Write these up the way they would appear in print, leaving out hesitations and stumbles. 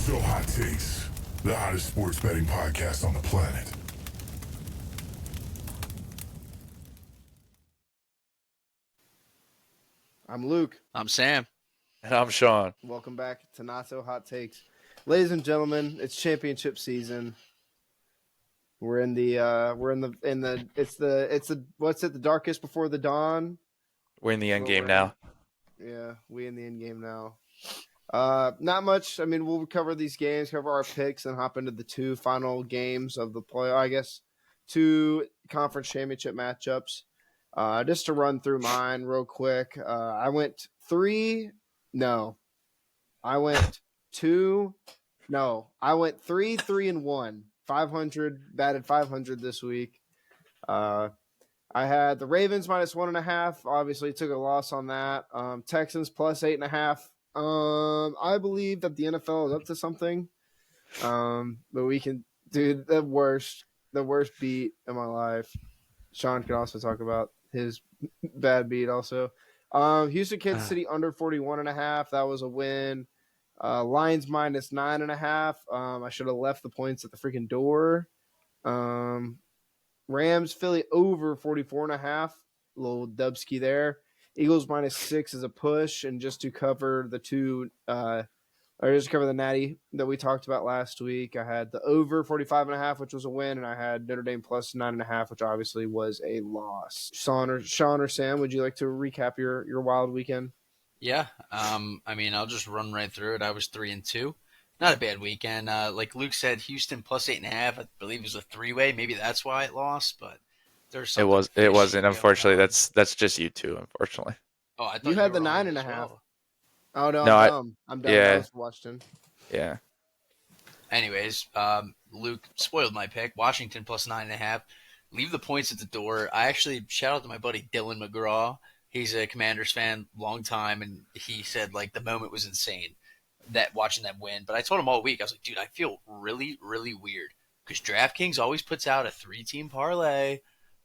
So Hot Takes, the hottest sports betting podcast on the planet. I'm Luke. I'm Sam. And I'm Sean. Welcome back to Not So Hot Takes. Ladies and gentlemen, it's championship season. We're in the what's it, the darkest before the dawn? We're in the end game now. Yeah, we in the end game now. Not much. I mean, we'll cover these games, cover our picks, and hop into the two final games of the play. I guess 2 conference championship matchups. Just to run through mine real quick. I went 3. No, I went 2. No, I went 3, 3, and 1. 500, batted 500 this week. I had the Ravens minus 1.5. Obviously, took a loss on that. Texans plus 8.5. I believe that the NFL is up to something. But we can do the worst beat in my life. Sean can also talk about his bad beat also. Houston, Kansas City under 41.5. That was a win. Lions minus 9.5. I should have left the points at the freaking door. Rams, Philly over 44.5. Little dubski there. Eagles minus 6 is a push, and just to cover the two, or just to cover the natty that we talked about last week, I had the over 45.5, which was a win, and I had Notre Dame plus 9.5, which obviously was a loss. Sean or Sam, would you like to recap your wild weekend? Yeah. I mean, I'll just run right through it. I was 3-2. Not a bad weekend. Like Luke said, Houston plus 8.5. I believe it was a 3-way. Maybe that's why it lost, but there's something. It wasn't. Unfortunately, that's just you two. Unfortunately. Oh, I thought You had the were on it as 9.5. well. Oh no, No, I'm dumb. yeah. I was watching. Yeah. Anyways, Luke spoiled my pick. Washington plus 9.5. Leave the points at the door. I actually shout out to my buddy Dylan McGraw. He's a Commanders fan, long time, and he said like the moment was insane that watching them win. But I told him all week, I was like, dude, I feel really, really weird because DraftKings always puts out a 3-team parlay.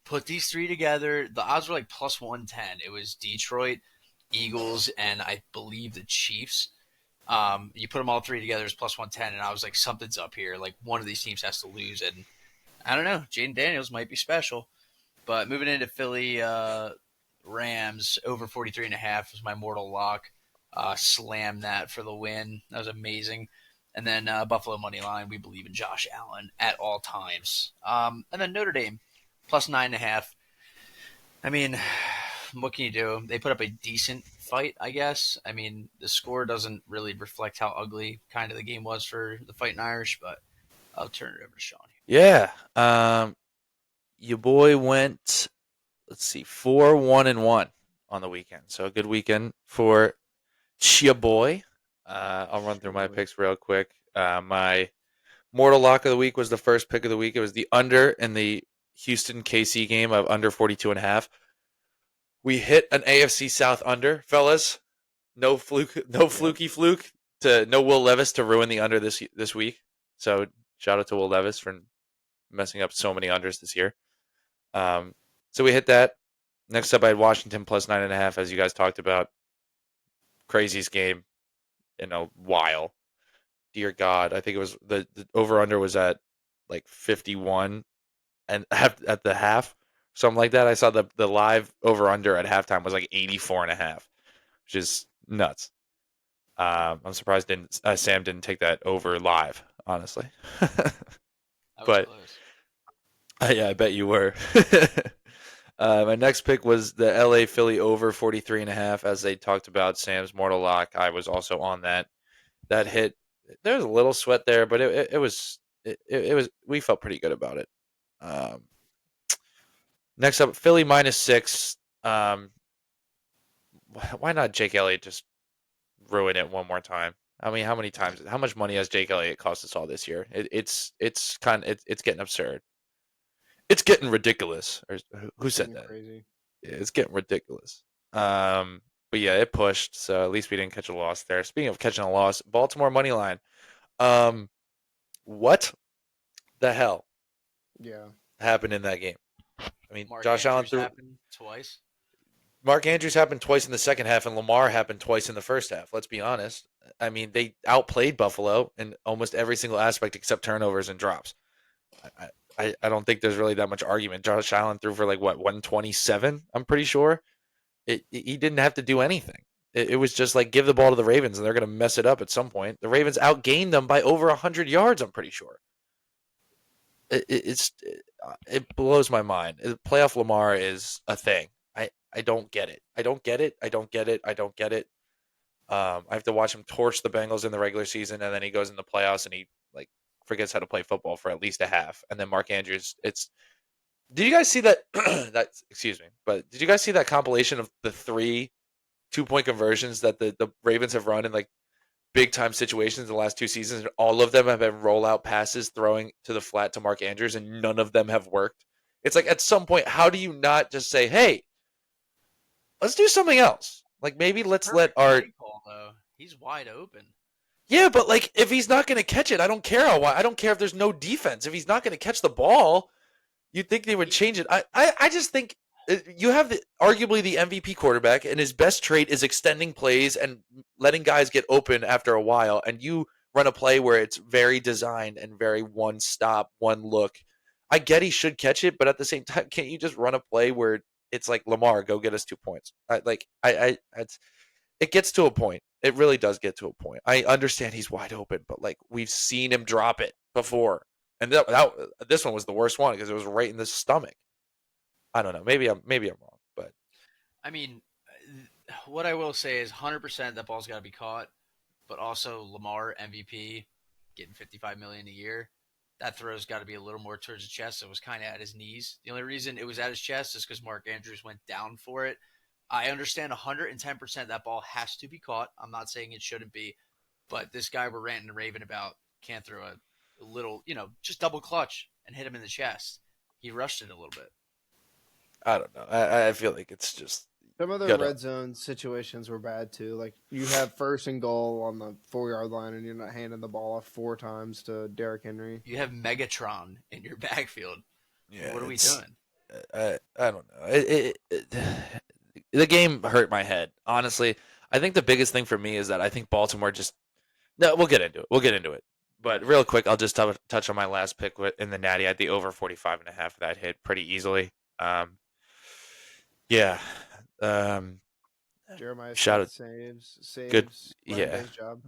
Put these 3 together. The odds were like plus 110. It was Detroit, Eagles, and I believe the Chiefs. You put them all 3 together, it's plus 110, and I was like, something's up here. Like one of these teams has to lose, and I don't know. Jaden Daniels might be special. But moving into Philly, Rams over 43.5 was my mortal lock. Slam that for the win. That was amazing. And then Buffalo money line. We believe in Josh Allen at all times. And then Notre Dame plus 9.5. I mean, what can you do? They put up a decent fight, I guess. I mean, the score doesn't really reflect how ugly kind of the game was for the Fighting Irish, but I'll turn it over to Sean. Yeah. Your boy went, let's see, 4-1-1 on the weekend. So a good weekend for Chia boy. I'll run through my picks real quick. My mortal lock of the week was the first pick of the week. It was the under in the Houston KC game of under 42.5. We hit an AFC South under, fellas. No fluky fluke no Will Levis to ruin the under this week. So shout out to Will Levis for messing up so many unders this year. So we hit that. Next up, I had Washington plus 9.5, as you guys talked about. Craziest game in a while. Dear God, I think it was the over under was at like 51, and at the half, something like that. I saw the live over under at halftime was like 84.5, which is nuts. I'm surprised Sam didn't take that over live, honestly. But yeah, I bet you were. My next pick was the LA Philly over 43.5, as they talked about Sam's mortal lock. I was also on that. That hit. There was a little sweat there, but it was we felt pretty good about it. Next up, Philly minus 6. Why not Jake Elliott just ruin it one more time? I mean, how much money has Jake Elliott cost us all this year? It's getting absurd. It's getting ridiculous. Or who said that? Crazy. Yeah, it's getting ridiculous. But yeah, it pushed, so at least we didn't catch a loss there. Speaking of catching a loss, Baltimore money line. What the hell? Yeah. Happened in that game? I mean, Josh Allen threw twice. Mark Andrews happened twice in the second half, and Lamar happened twice in the first half. Let's be honest. I mean, they outplayed Buffalo in almost every single aspect except turnovers and drops. I don't think there's really that much argument. Josh Allen threw for 127. I'm pretty sure. He didn't have to do anything. It was just like give the ball to the Ravens and they're going to mess it up at some point. The Ravens outgained them by over 100 yards. I'm pretty sure. It blows my mind. Playoff Lamar is a thing. I don't get it. I don't get it. I don't get it. I don't get it. I have to watch him torch the Bengals in the regular season, and then he goes in the playoffs and he forgets how to play football for at least a half. And then Mark Andrews, did you guys see that? Excuse me, but did you guys see that compilation of the 3 2-point conversions that the Ravens have run in big time situations in the last 2 seasons? And all of them have been rollout passes throwing to the flat to Mark Andrews, and none of them have worked. It's like at some point, how do you not just say, "Hey, let's do something else"? Maybe let's let our call, though. He's wide open. Yeah, but if he's not going to catch it, I don't care I don't care if there's no defense. If he's not going to catch the ball, you'd think they would change it. I just think you have arguably the MVP quarterback, and his best trait is extending plays and letting guys get open after a while. And you run a play where it's very designed and very one stop, one look. I get he should catch it, but at the same time, can't you just run a play where it's like, Lamar, go get us 2 points? It gets to a point. It really does get to a point. I understand he's wide open, but we've seen him drop it before, and this one was the worst one because it was right in the stomach. I don't know. Maybe I'm wrong, but I mean, what I will say is 100% that ball's got to be caught, but also Lamar MVP getting $55 million a year. That throw's got to be a little more towards the chest. It was kind of at his knees. The only reason it was at his chest is because Mark Andrews went down for it. I understand 110% that ball has to be caught. I'm not saying it shouldn't be, but this guy we're ranting and raving about can't throw a little, just double clutch and hit him in the chest. He rushed it a little bit. I don't know. I feel like it's just some of the red zone situations were bad too. You have 1st and goal on the 4-yard line, and you're not handing the ball off 4 times to Derrick Henry. You have Megatron in your backfield. Yeah, what are we doing? I don't know. The game hurt my head. Honestly, I think the biggest thing for me is that I think Baltimore no, we'll get into it. But real quick, I'll just touch on my last pick in the Natty. I had the over 45.5 that hit pretty easily. Yeah. Jeremiah shout out saves. Good. Yeah. Nice job.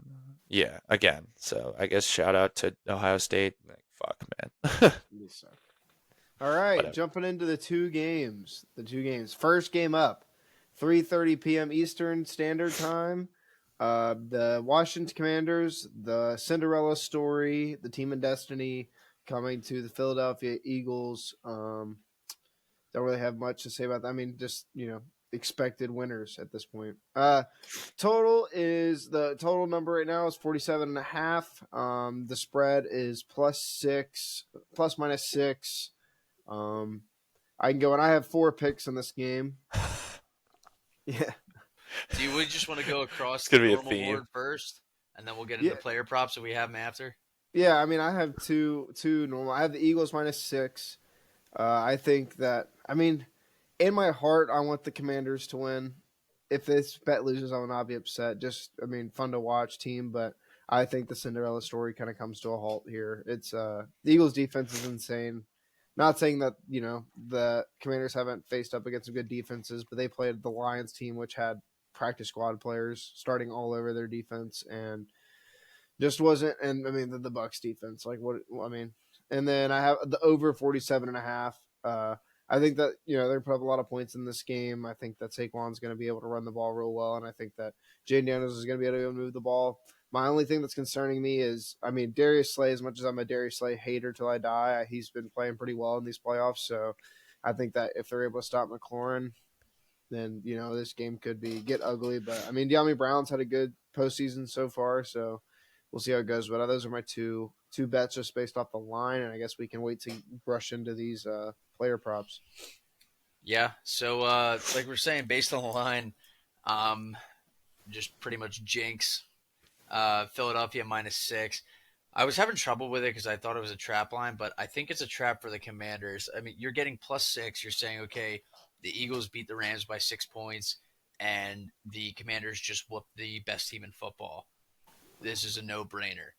Yeah. Again. So I guess shout out to Ohio State. Fuck, man. All right. Whatever. Jumping into the two games. First game up. 3:30 p.m. Eastern Standard Time. The Washington Commanders, the Cinderella story, the team of destiny, coming to the Philadelphia Eagles. Don't really have much to say about that. I mean, just expected winners at this point. Total number right now is 47.5. The spread is +6, ±6. I can go, and I have 4 picks in this game. Yeah. Do you just want to go across the normal board first, and then we'll get into player props if we have them after? Yeah, I mean, I have two normal. I have the Eagles -6. I think that, in my heart, I want the Commanders to win. If this bet loses, I will not be upset. Fun to watch team, but I think the Cinderella story kind of comes to a halt here. It's the Eagles' defense is insane. Not saying that, the Commanders haven't faced up against some good defenses, but they played the Lions team, which had practice squad players starting all over their defense, and just wasn't. And the Bucs defense, and then I have the over 47.5. I think that they put up a lot of points in this game. I think that Saquon's going to be able to run the ball real well, and I think that Jaden Daniels is going to be able to move the ball. My only thing that's concerning me is, Darius Slay. As much as I'm a Darius Slay hater till I die, he's been playing pretty well in these playoffs. So I think that if they're able to stop McLaurin, then this game could get ugly. But De'Ami Brown's had a good postseason so far, so we'll see how it goes. But those are my two bets just based off the line, and I guess we can wait to brush into these player props. Yeah. So like we're saying, based on the line, just pretty much jinx. Philadelphia -6. I was having trouble with it because I thought it was a trap line, but I think it's a trap for the Commanders. You're getting +6. You're saying, okay, the Eagles beat the Rams by 6 points, and the Commanders just whooped the best team in football. this is a no-brainer.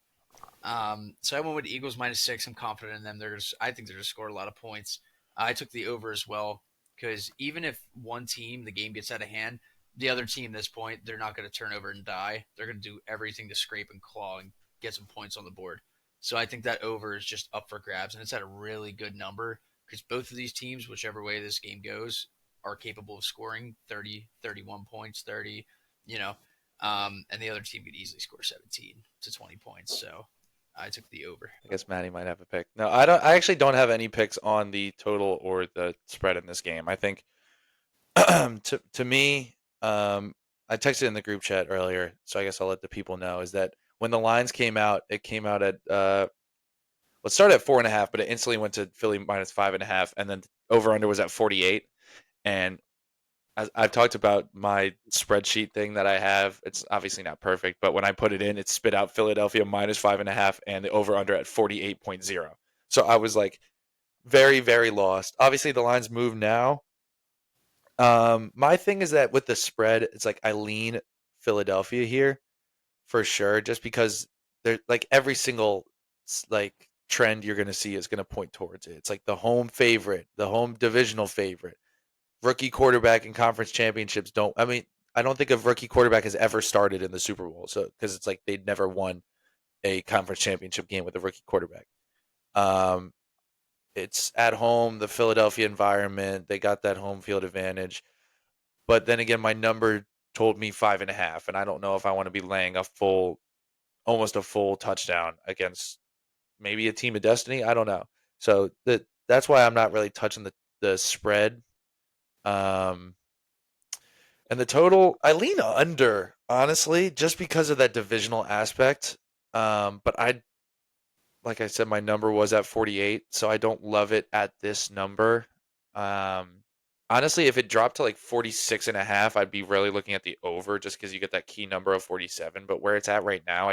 So I went with Eagles -6. I'm confident in them. I think they're going to score a lot of points. I took the over as well because even if one team, the game gets out of hand, the other team at this point, they're not going to turn over and die. They're going to do everything to scrape and claw and get some points on the board. So I think that over is just up for grabs, and it's at a really good number because both of these teams, whichever way this game goes, are capable of scoring 30, 31 points, 30, you know, and the other team could easily score 17 to 20 points. So I took the over. I guess Maddie might have a pick. No, I don't. I actually don't have any picks on the total or the spread in this game. I think to me, I texted in the group chat earlier, so I guess I'll let the people know is that when the lines came out, it came out at well, it started at 4.5, but it instantly went to Philly -5.5, and then over under was at 48. And I've talked about my spreadsheet thing that I have. It's obviously not perfect, but when I put it in, it spit out Philadelphia -5.5 and the over under at 48.0. So I was like very, very lost. Obviously, the lines move now. My thing is that with the spread, it's like I lean Philadelphia here for sure, just because they're like every single like trend you're going to see is going to point towards it. It's like the home favorite, the home divisional favorite. Rookie quarterback in conference championships don't. I mean, I don't think a rookie quarterback has ever started in the Super Bowl. So because it's like they'd never won a conference championship game with a rookie quarterback. Um, it's at home, the Philadelphia environment. They got that home field advantage. But then again, my number told me 5.5, and I don't know if I want to be laying almost a full touchdown against maybe a team of destiny. I don't know. So that's why I'm not really touching the spread. And the total, I lean under, honestly, just because of that divisional aspect. But like I said, my number was at 48, so I don't love it at this number. Honestly, if it dropped to like 46.5, I'd be really looking at the over just because you get that key number of 47. But where it's at right now,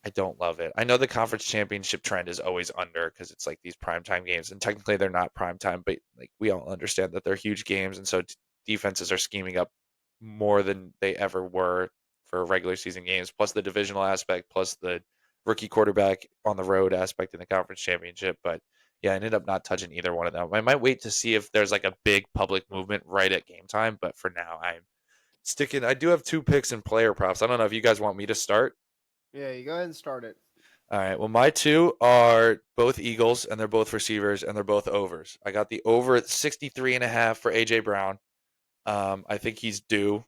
I don't love it. I know the conference championship trend is always under because it's like these primetime games, and technically they're not primetime, but like we all understand that they're huge games, and so defenses are scheming up more than they ever were for regular season games. Plus the divisional aspect, plus the rookie quarterback on the road aspect in the conference championship. But yeah, I ended up not touching either one of them. I might wait to see if there's like a big public movement right at game time, but for now I'm sticking. I do have 2 picks in player props. I don't know if you guys want me to start. Yeah, you go ahead and start it. All right. Well, my 2 are both Eagles, and they're both receivers, and they're both overs. I got the over at 63.5 for AJ Brown. I think he's due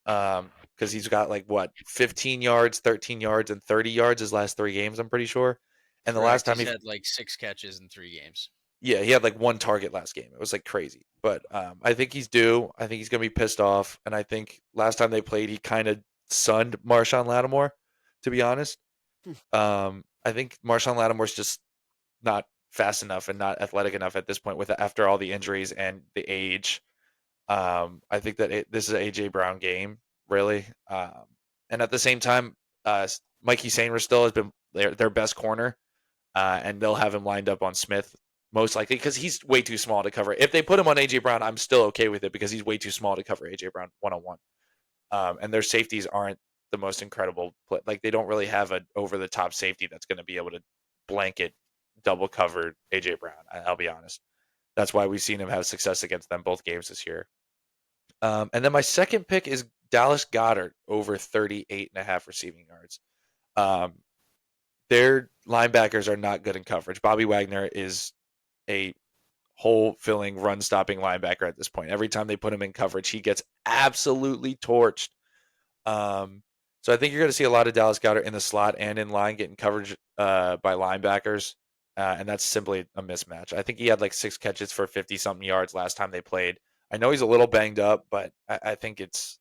because he's got like 15 yards, 13 yards, and 30 yards his last 3 games. I'm pretty sure. And the last time he had like 6 catches in 3 games. Yeah, he had like 1 target last game. It was like crazy. But I think he's due. I think he's gonna be pissed off. And I think last time they played, he kind of sunned Marshawn Lattimore, to be honest. I think Marshawn Lattimore's just not fast enough and not athletic enough at this point after all the injuries and the age. I think that this is an AJ Brown game, really. And at the same time, Mikey Sainristil still has been their best corner, and they'll have him lined up on Smith most likely because he's way too small to cover. If they put him on AJ Brown, I'm still okay with it because he's way too small to cover AJ Brown one-on-one. And their safeties aren't the most incredible play. Like they don't really have an over-the-top safety that's going to be able to blanket double cover AJ Brown. I'll be honest. That's why we've seen him have success against them both games this year. And then my second pick is Dallas Goedert over 38.5 receiving yards. Their linebackers are not good in coverage. Bobby Wagner is a hole-filling, run-stopping linebacker at this point. Every time they put him in coverage, he gets absolutely torched. So I think you're going to see a lot of Dallas Goedert in the slot and in line getting coverage by linebackers, and that's simply a mismatch. I think he had like 6 catches for 50-something yards last time they played. I know he's a little banged up, but I think it's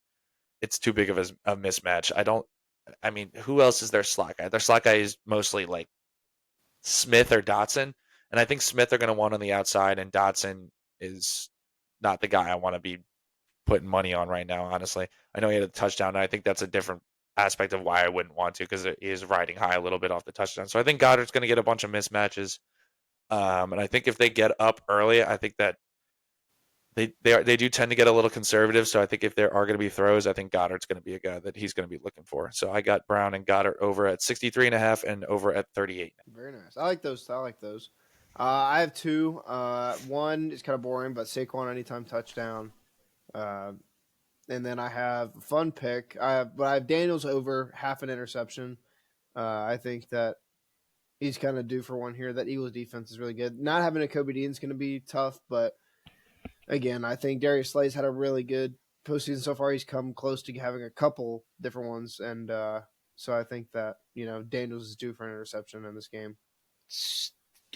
too big of a mismatch. I mean, who else is their slot guy? Their slot guy is mostly like Smith or Dotson, and I think Smith they're going to want on the outside, and Dotson is not the guy I want to be putting money on right now, honestly. I know he had a touchdown, and I think that's a different aspect of why I wouldn't want to because he is riding high a little bit off the touchdown. So I think Goddard's going to get a bunch of mismatches, and I think if they get up early, I think that They do tend to get a little conservative, so I think if there are going to be throws, I think Goddard's going to be a guy that he's going to be looking for. So I got Brown and Goddard over at 63.5 and over at 38. Very nice. I like those. I have two. One is kind of boring, but Saquon anytime touchdown. And then I have a fun pick. I have Daniels over half an interception. I think that he's kind of due for one here. That Eagles defense is really good. Not having a Kobe Dean is going to be tough, but again, I think Darius Slay's had a really good postseason so far. He's come close to having a couple different ones, and so I think that Daniels is due for an interception in this game.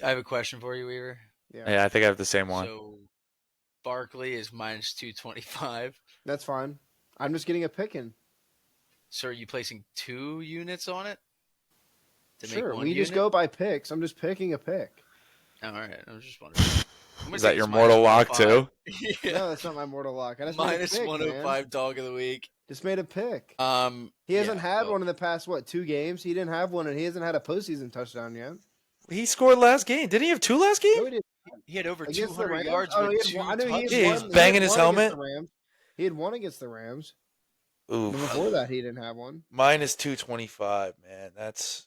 I have a question for you, Weaver. Yeah, I think I have the same one. So Barkley is minus 225. That's fine. I'm just getting a pick in. So are you placing 2 units on it? Sure, we just go by picks. I'm just picking a pick. Oh, all right, I was just wondering. Is that your mortal lock too? Yeah. No, that's not my mortal lock. I just Minus made a pick, 105 man. dog of the week. Just made a pick. He Yeah, hasn't had well, one in the past 2 games. He didn't have one, and he hasn't had a postseason touchdown yet. He scored last game. Didn't he have 2 last game? No, he didn't. He had over Against the 200 Rams? yards Oh, with he 2 had one- I knew he had touchdowns. Yeah, one- he's he banging had his one helmet. against the Rams. He had one against the Rams. Ooh, Before that, he didn't have one. minus 225, man. That's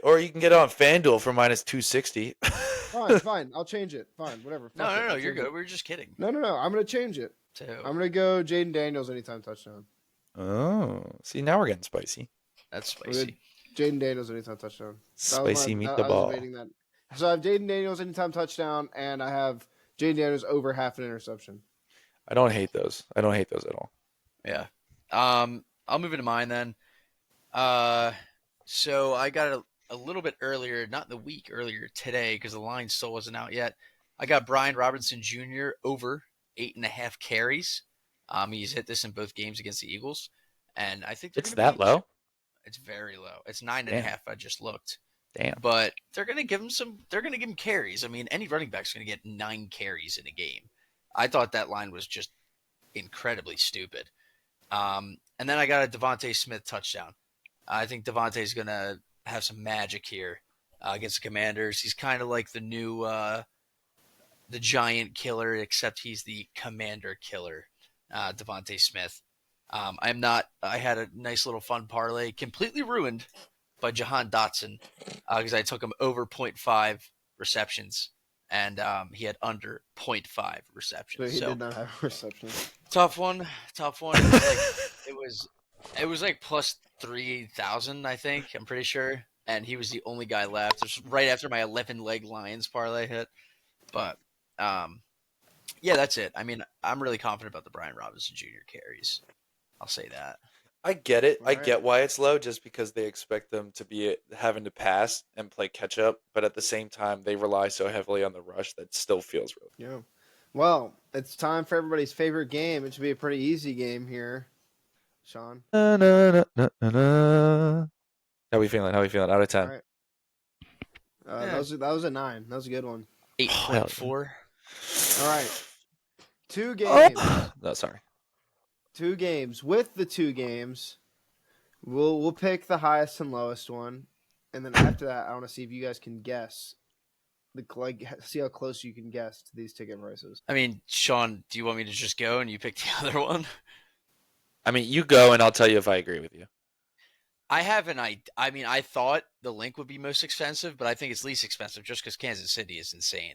or you can get it on FanDuel for minus 260. Fine. I'll change it. Fine, whatever. No, Fuck it. no, no, I'll you're change it. good. We were just kidding. No. I'm going to change it. So, I'm going to go Jaden Daniels anytime touchdown. Oh, see, now we're getting spicy. that's We're spicy. Jaden Daniels anytime touchdown. Spicy meet the I was ball. debating that. So I have Jaden Daniels anytime touchdown, and I have Jaden Daniels over half an interception. I don't hate those. I don't hate those at all. Yeah. I'll move into mine then. So I got a little bit earlier, not in the week, earlier today, because the line still wasn't out yet. I got Brian Robinson Jr. over 8.5 carries. He's hit this in both games against the Eagles, and I think they're It's gonna that be- low? It's very low. It's 9.5. I just looked, Damn. but they're gonna give him They're gonna give him carries. I mean, any running back's gonna get 9 carries in a game. I thought that line was just incredibly stupid. And then I got a Devontae Smith touchdown. I think Devontae's going to have some magic here against the Commanders. He's kind of like the new the giant killer, except he's the commander killer, Devontae Smith. I had a nice little fun parlay, completely ruined by Jahan Dotson because I took him over 0.5 receptions, and he had under 0.5 So receptions. he So did not have a reception. tough one. It was like plus 3,000, I think. I'm pretty sure, and he was the only guy left. It was right after my 11-leg Lions parlay hit. But yeah, that's it. I mean, I'm really confident about the Brian Robinson Jr. carries. I'll say that. I get it. I Alright. get why it's low, just because they expect them to be having to pass and play catch up. But at the same time, they rely so heavily on the rush that still feels real. Yeah. Well, it's time for everybody's favorite game. It should be a pretty easy game here, Sean. Na, na, na, na, na, na. How we feeling? Out of 10. All right. Yeah. That was a 9. That was a good one. 8.4. All right. 2 games. No, sorry. 2 games. With the 2 games, we'll pick the highest and lowest one, and then after that, I want to see if you guys can guess. See how close you can guess to these ticket prices. I mean, Sean, do you want me to just go and you pick the other one? I mean, you go and I'll tell you if I agree with you. I have an idea. I mean, I thought the Link would be most expensive, but I think it's least expensive just because Kansas City is insane.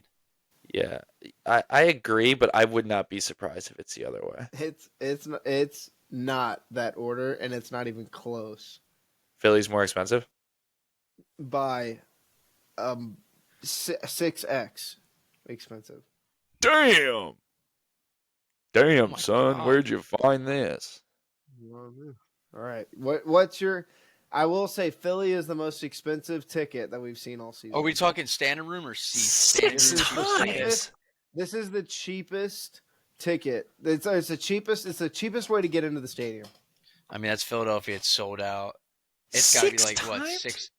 Yeah, I agree, but I would not be surprised if it's the other way. It's not that order, and it's not even close Philly's more expensive? by 6x expensive. Damn, Oh my son, God. where'd you find this? All right, what's your? I will say Philly is the most expensive ticket that we've seen all season. Are we talking standing room or seats? 6 Standing room, cheapest ticket? times. This is the cheapest ticket. It's the cheapest. It's the cheapest way to get into the stadium. I mean, that's Philadelphia. It's sold out. It's got to be 6 like what times? six?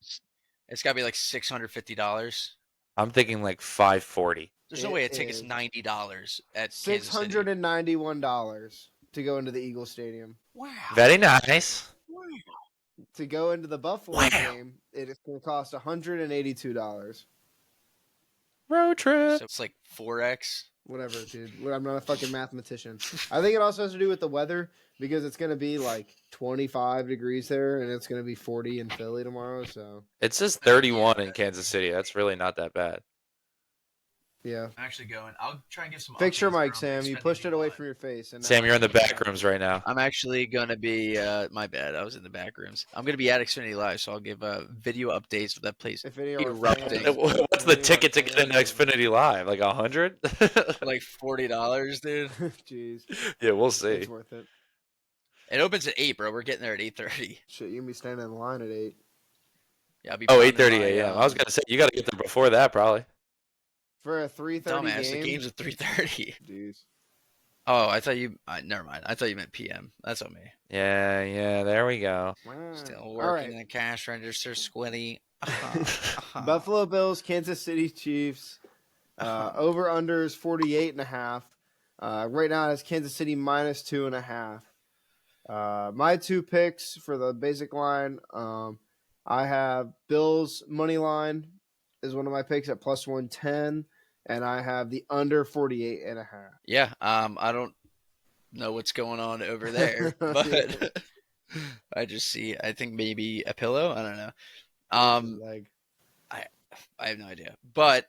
It's got to be like $650. I'm thinking like 540. There's no It way a ticket's is $90 at Kansas City. $691 to go into the Eagle Stadium. Wow. Very nice. To go into the Buffalo Wow. game, it is going to cost $182. Road trip. So it's like 4x. Whatever, dude. I'm not a fucking mathematician. I think it also has to do with the weather because it's gonna be like 25 degrees there, and it's gonna be 40 in Philly tomorrow. So It says 31 in Kansas City. That's really not that bad. yeah. I'm actually going. I'll try and get some. Fix your updates mic, around Sam. You Xfinity pushed it away Live. from your face. And now Sam, you're in the I can't- back rooms right now. I'm actually going to be. My bad. I was in the back rooms. I'm going to be at Xfinity Live, so I'll give video updates of that place. If any of our Erupting. fans- What's if the any of our ticket to get into fans- Xfinity Live? Like 100? Like $40, dude. Jeez, Yeah, we'll see. it's worth it. It opens at 8, bro. We're getting there at 8:30. Shit, you can be standing in line at 8 Yeah, I'll be. Oh, pounding 8:30 my, a.m. I was gonna say you got to get there before that, probably. for a 3:30 Dumbass, game. the game's at 3:30. Jeez. Oh, I thought you. Never mind. I thought you meant PM. That's on me. Yeah. There we go. Still All working right. the cash register, squiddy. Buffalo Bills, Kansas City Chiefs. Over under is 48.5. Right now it's Kansas City minus 2.5. My two picks for the basic line. I have Bills money line is one of my picks at plus 110, and I have the under 48.5. Yeah. I don't know what's going on over there, but I just see. I think maybe a pillow. I don't know. Like I have no idea. But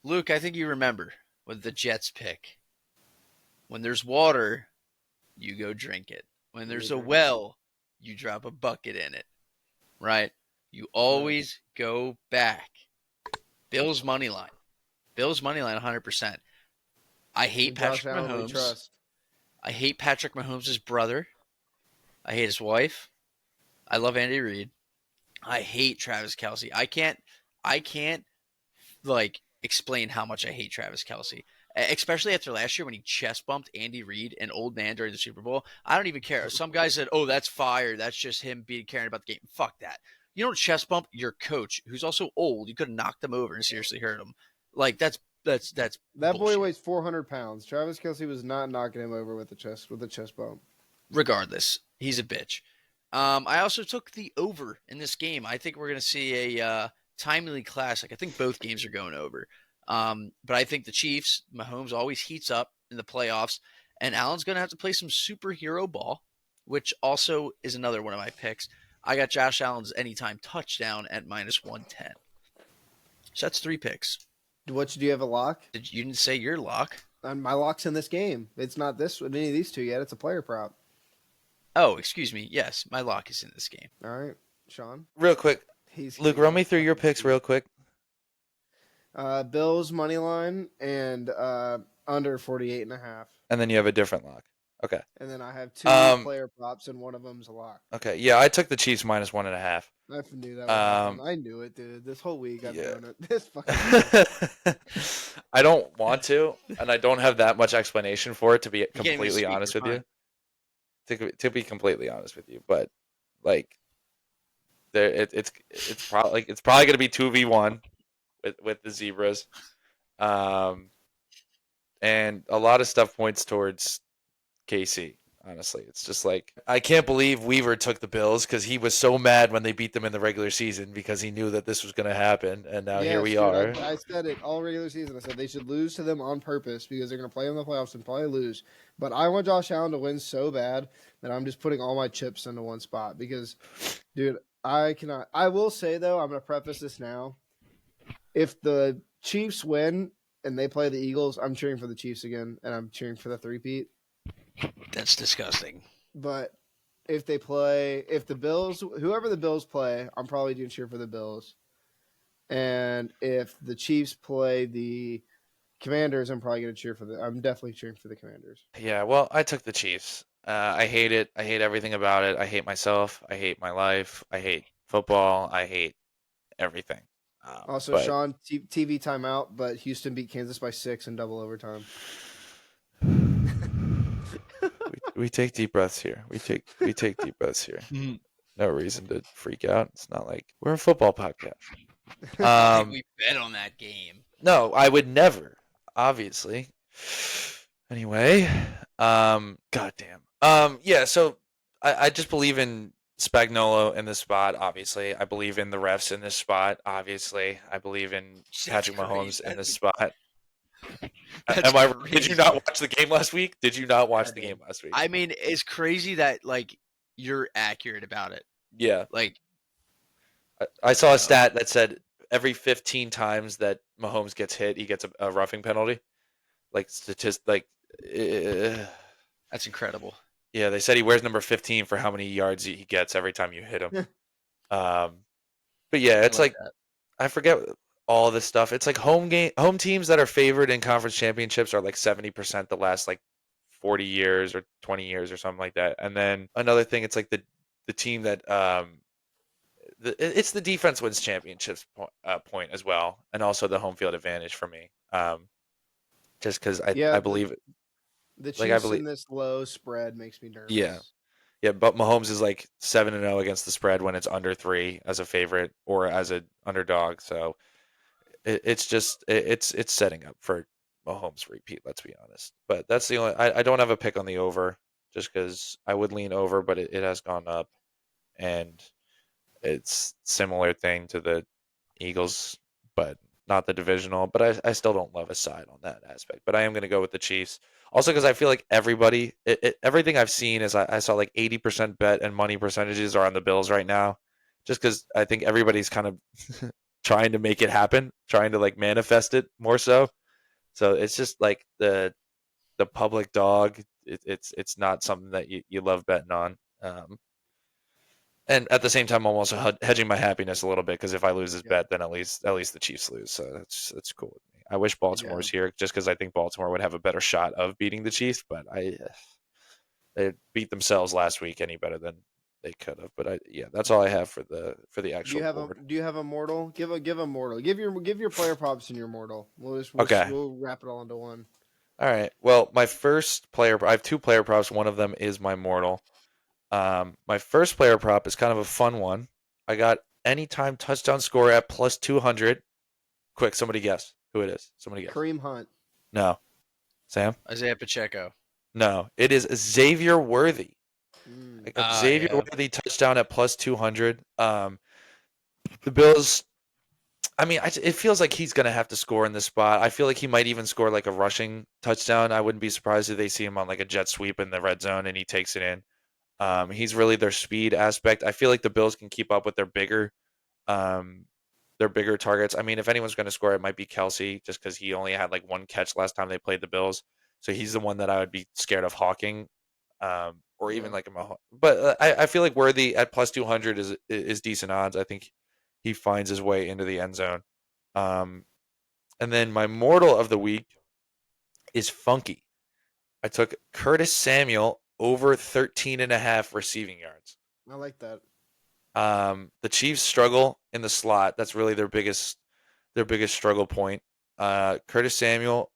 Luke, I think you remember with the Jets pick. When there's water, you go drink it. When there's a drink it. well, you drop a bucket in it. Right? You always go back. Bills money line. Bills money line 100%. I hate Josh Patrick Allen, we Mahomes. trust. I hate Patrick Mahomes' brother. I hate his wife. I love Andy Reid. I hate Travis Kelce. I can't like explain how much I hate Travis Kelce. Especially after last year when he chest bumped Andy Reid, an old man, during the Super Bowl. I don't even care. Some guy said, "Oh, that's fire. That's just him being caring about the game." Fuck that. You don't chest bump your coach, who's also old. You could have knocked him over and seriously hurt him. Like that's That boy bullshit. weighs 400 pounds. Travis Kelce was not knocking him over with a chest bump. Regardless, he's a bitch. I also took the over in this game. I think we're going to see a timely classic. I think both games are going over. But I think the Chiefs, Mahomes always heats up in the playoffs, and Allen's going to have to play some superhero ball, which also is another one of my picks. I got Josh Allen's anytime touchdown at minus 110. So that's 3 picks. Do you have a lock? You didn't say your lock. My lock's in this game. It's not this any of these two yet. It's a player prop. Oh, excuse me. Yes, my lock is in this game. All right, Sean. Real quick, He's Luke, run me through your picks real quick. Bills money line and under 48.5. And then you have a different lock. Okay. And then I have 2 player props, and one of them's a lock. Okay. Yeah, I took the Chiefs minus 1.5. I knew that. Would happen. I knew it, dude. This whole week I've yeah. known it. This fucking. I don't want to, and I don't have that much explanation for it, to be can't even completely speak, honest you're with you. To be completely honest with you, but like, it's probably going to be 2v1 with the Zebras, and a lot of stuff points towards KC. Honestly, it's just like, I can't believe Weaver took the Bills because he was so mad when they beat them in the regular season because he knew that this was going to happen, and now here we Dude, are. I said it all regular season. I said they should lose to them on purpose because they're going to play in the playoffs and probably lose. But I want Josh Allen to win so bad that I'm just putting all my chips into one spot because, dude, I cannot. I will say, though, I'm going to preface this now. If the Chiefs win and they play the Eagles, I'm cheering for the Chiefs again, and I'm cheering for the three-peat. That's disgusting. But if the Bills, whoever the Bills play, I'm probably going to cheer for the Bills. And if the Chiefs play the Commanders, I'm definitely cheering for the Commanders. Yeah, well, I took the Chiefs. I hate it. I hate everything about it. I hate myself. I hate my life. I hate football. I hate everything. Also, but- Sean, TV timeout, but Houston beat Kansas by 6 in double overtime. we take deep breaths here. We take deep breaths here. No reason to freak out. It's not like we're a football podcast. I think we bet on that game. No, I would never. Obviously. Anyway, goddamn. Yeah. So I just believe in Spagnuolo in this spot, obviously. I believe in the refs in this spot, obviously. I believe in That's Patrick Mahomes crazy. in this spot. That's Am I? Did you crazy. not watch the game last week? Did you not watch I the did. game last week? I mean, it's crazy that like you're accurate about it. Yeah. Like, I saw a stat that said every 15 times that Mahomes gets hit, he gets a roughing penalty. Like that's incredible. yeah, they said he wears number 15 for how many yards he gets every time you hit him. But yeah, it's I like like that. I forget all this stuff. It's like home teams that are favored in conference championships are like 70% the last like 40 years or 20 years or something like that. And then another thing, it's like the team that it's the defense wins championships point as well, and also the home field advantage for me. Just because Yeah, I believe it. the Like I Chiefs believe, in this low spread makes me yeah, nervous. yeah. But Mahomes is like 7-0 against the spread when it's under 3 as a favorite or as an underdog. So it's just it's setting up for Mahomes repeat. Let's be honest. But that's the only. I don't have a pick on the over just because I would lean over, but it has gone up, and it's similar thing to the Eagles, but not the divisional. But I still don't love a side on that aspect. But I am going to go with the Chiefs. Also, because I feel like everything I've seen is I saw like 80% bet and money percentages are on the Bills right now, just because I think everybody's kind of trying to make it happen, trying to like manifest it more so. So it's just like the public dog. It's not something that you love betting on. And at the same time, I'm also hedging my happiness a little bit because if I lose this Yeah. bet, then at least the Chiefs lose. So that's cool with me. I wish Baltimore was Yeah. here just because I think Baltimore would have a better shot of beating the Chiefs, but they beat themselves last week any better than they could have. But yeah, that's all I have for the Do you actual have board. a mortal? Give a mortal. Give your player props and your mortal. Okay. We'll wrap it all into one. All right. Well, my first player, I have 2 player props. One of them is my mortal. My first player prop is kind of a fun one. I got anytime touchdown score at plus 200. Quick, somebody guess who it is. Somebody guess. Kareem Hunt. No. Sam? Isaiah Pacheco. No. It is Xavier Worthy. Mm. I got Xavier Yeah. Worthy touchdown at plus 200. The Bills, I mean, it feels like he's going to have to score in this spot. I feel like he might even score like a rushing touchdown. I wouldn't be surprised if they see him on like a jet sweep in the red zone and he takes it in. He's really their speed aspect. I feel like the Bills can keep up with um, their bigger targets. I mean, if anyone's going to score, it might be Kelsey, just because he only had like 1 catch last time they played the Bills. So he's the one that I would be scared of hawking, or even Yeah. like a Mahomes. But I feel like Worthy at plus 200 is decent odds. I think he finds his way into the end zone. Um, and then my mortal of the week is Funky. I took Curtis Samuel over 13.5 receiving yards. I like that. The Chiefs struggle in the slot. That's really their biggest struggle point. Curtis Samuel.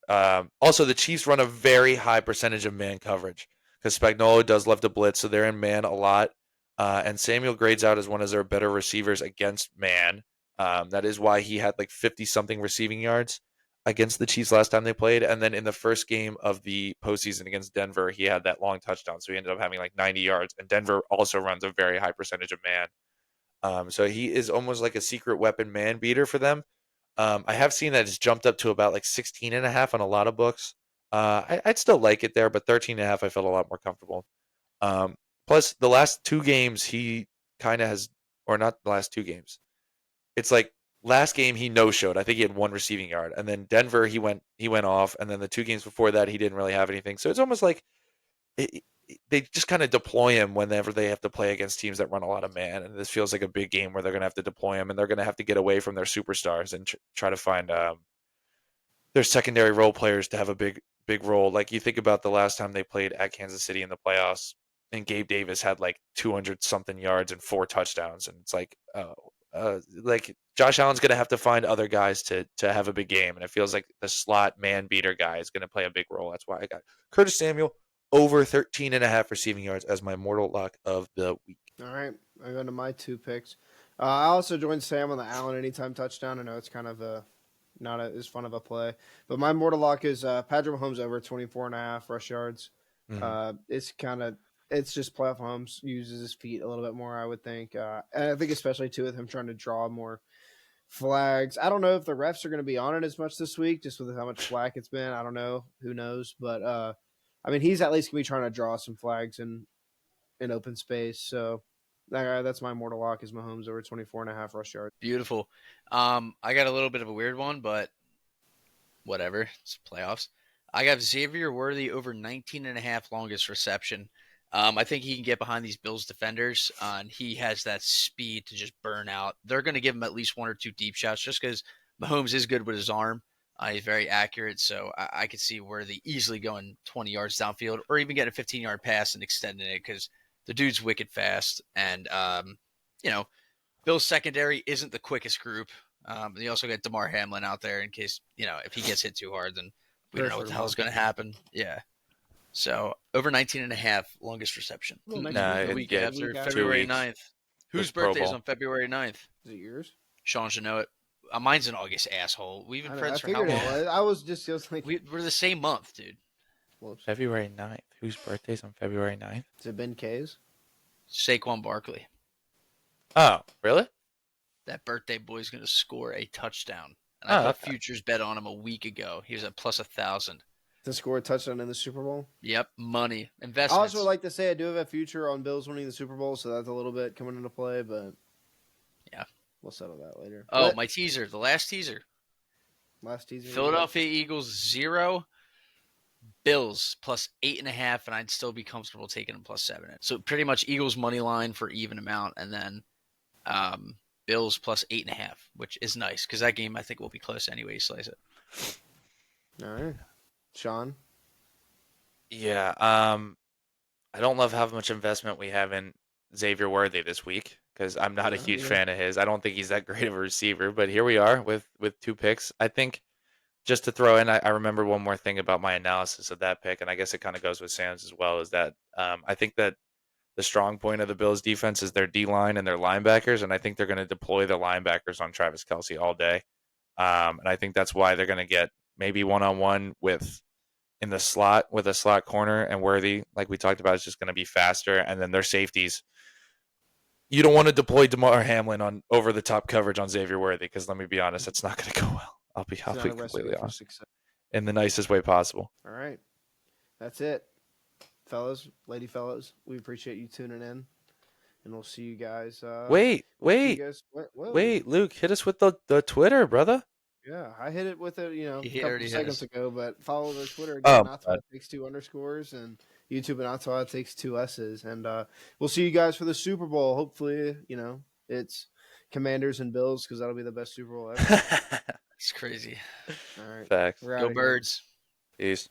Also, the Chiefs run a very high percentage of man coverage because Spagnuolo does love to blitz, so they're in man a lot. And Samuel grades out as one of their better receivers against man. That is why he had like 50-something receiving yards against the Chiefs last time they played. And then in the first game of the postseason against Denver, he had that long touchdown. So he ended up having like 90 yards. And Denver also runs a very high percentage of man. So he is almost like a secret weapon man beater for them. I have seen that it's jumped up to about like 16.5 on a lot of books. I'd still like it there, but 13.5 I felt a lot more comfortable. Plus, the last 2 games he kind of has, or not the last 2 games. It's like last game he no showed. I think he had 1 receiving yard, and then Denver he went off, and then the 2 games before that he didn't really have anything. So it's almost like they just kind of deploy him whenever they have to play against teams that run a lot of man. And this feels like a big game where they're going to have to deploy him, and they're going to have to get away from their superstars and try to find their secondary role players to have a big role. Like you think about the last time they played at Kansas City in the playoffs, and Gabe Davis had like 200 something yards and 4 touchdowns, and it's like, like Josh Allen's going to have to find other guys to have a big game, and it feels like the slot man beater guy is going to play a big role. That's why I got Curtis Samuel over 13.5 receiving yards as my mortal lock of the week. All right, I go to my 2 picks. I also joined Sam on the Allen anytime touchdown. I know it's kind of not as fun of a play, but my mortal lock is Patrick Mahomes over 24.5 rush yards. Mhm. It's kind of it's just playoff Mahomes uses his feet a little bit more, I would think. And I think especially too with him trying to draw more flags. I don't know if the refs are going to be on it as much this week, just with how much flack it's been. I don't know. Who knows? But I mean, he's at least going to be trying to draw some flags in open space. So that's my mortal lock is Mahomes over 24.5 rush yards. Beautiful. I got a little bit of a weird one, but whatever. It's playoffs. I got Xavier Worthy over 19.5 longest reception. I think he can get behind these Bills defenders, and he has that speed to just burn out. They're going to give him at least 1 or 2 deep shots just because Mahomes is good with his arm. He's very accurate, so I could see Worthy easily going 20 yards downfield or even get a 15-yard pass and extending it because the dude's wicked fast. And, Bill's secondary isn't the quickest group. They also got DeMar Hamlin out there in case, if he gets hit too hard, then we don't know what the hell is going to happen. Yeah. So over 19.5 longest reception. Well, next Nah, week, The it week gets after 2 February weeks. 9th. Whose With Pro birthday is Bowl. on February 9th? Is it yours? Sean should know it. Mine's in August, asshole. We've been I friends for how figured it long? was. I was like, We're the same month, dude. whoops. February 9th. Whose birthday's on February 9th? Is it Ben K's? Saquon Barkley. Oh, really? That birthday boy's going to score a touchdown. And I Oh, put okay. futures bet on him a week ago. He was at plus 1,000. To score a touchdown in the Super Bowl? Yep, money. I Investments. also like to say I do have a future on Bills winning the Super Bowl, so that's a little bit coming into play, but Yeah. we'll settle that later. Oh, But my teaser. The last teaser. last teaser. Philadelphia Eagles 0. Bills plus 8.5, and I'd still be comfortable taking them plus 7. So pretty much Eagles money line for even amount, and then Bills plus 8.5, which is nice because that game I think will be close anyway. You slice it. All right. Sean? Yeah. I don't love how much investment we have in Xavier Worthy this week because I'm not a Yeah, huge yeah. fan of his. I don't think he's that great of a receiver, but here we are with 2 picks. I think just to throw in, I remember one more thing about my analysis of that pick, and I guess it kind of goes with Sam's as well, is that I think that the strong point of the Bills defense is their D-line and their linebackers, and I think they're going to deploy the linebackers on Travis Kelce all day. And I think that's why they're going to get maybe one-on-one in the slot with a slot corner, and Worthy, like we talked about, is just going to be faster. And then their safeties, you don't want to deploy DeMar Hamlin on over-the-top coverage on Xavier Worthy because let me be honest, it's not going to go well. I'll be It's not a recipe completely for honest, success. in the nicest way possible. All right. That's it. Fellas, lady fellas, we appreciate you tuning in, and we'll see you guys. Wait, see you guys, whoa. wait, Luke, hit us with the Twitter, brother. Yeah, I hit it with it, a He couple already hit seconds us. ago, but follow their Twitter Oh, again. Natwa takes 2 underscores, and YouTube and Natwa takes 2 S's. And we'll see you guys for the Super Bowl. Hopefully, it's Commanders and Bills because that'll be the best Super Bowl ever. It's crazy. All right. Facts. We're Go outta here. Birds. Peace.